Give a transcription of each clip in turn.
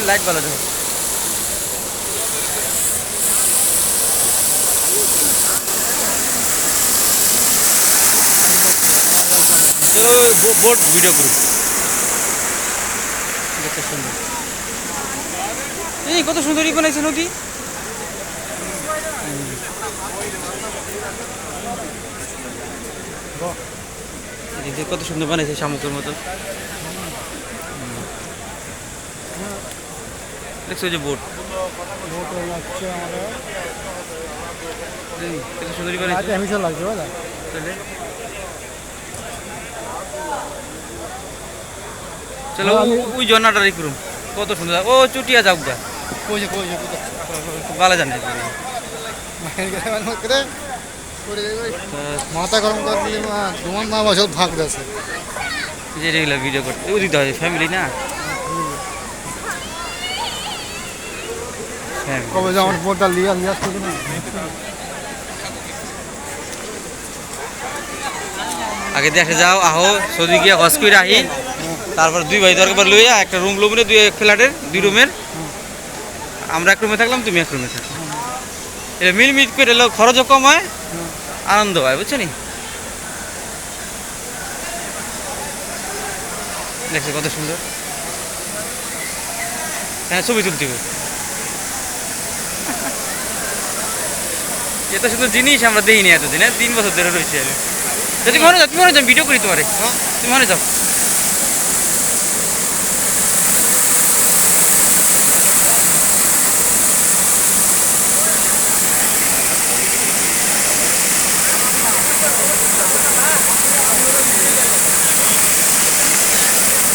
light ভালো দেখো চলো বোট ভিডিও করুন দেখতে সুন্দর এই কত সুন্দরই বানাইছে নদী কত সুন্দর বানাইছে শামুকের মতো দেখছো যে বোট কত সুন্দরই বানাইছে চলো ওই জন্নাটারই করুন কত সুন্দর ও চুটিয়া যাও গা ভালো জানে মাথা গরম করে দিলে তোমার মা বছর ভাগ আছে যে রেগুলার ভিডিও করতে ও দিতে হয় ফ্যামিলি না কবে যে আমার বোর্ডটা লিয়া আসতে না আগে দেখে যাও আহো সৌদি গিয়ে হজ করে আহি তারপর দুই ভাই দরকার লইয়া একটা রুম লুমে দুই ফ্ল্যাটের 2 রুমের আমরা এক রুমে থাকলাম তুমি এক রুমে থাকো এটা মিলমিট করে খরচও কম হয় আনন্দ হয় বুঝছো নি দেখছো কত সুন্দর হ্যাঁ ছবি তুলতে হবে এত সুন্দর জিনিস আমরা দেখিনি এতদিন 3 বছর ধরে রয়েছে তুমি মনে যাও ভিডিও করি তোমারে তুমি মনে যাও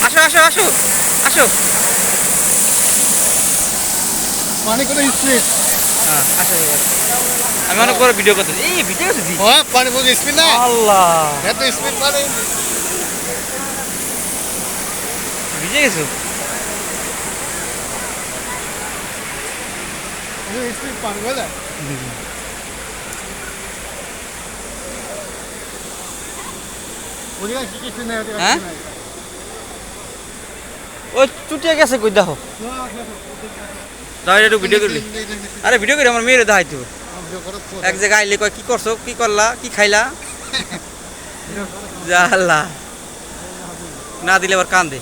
আসো আসো আসো আসো পানি কোনো স্পিড হ্যাঁ আসো আমি অনেক বড় ভিডিও করতে এই ভিডিও করতেছি হ্যাঁ পানি কোনো স্পিড না আল্লাহ এত স্পিড পানি ভিজে গেছো স্পিড পানি বলে ওদিকে কি কিছু নেই হ্যাঁ ও চুটিয়া গেছে কই দেখো দাঁড়িয়ে একটু ভিডিও করলি আরে ভিডিও করি আমার মেয়েরে দেখাইতে হবে এক জায়গায় আইলে কয় কি করছো কি করলা কি খাইলা জাল্লা না দিলে আবার কান্দে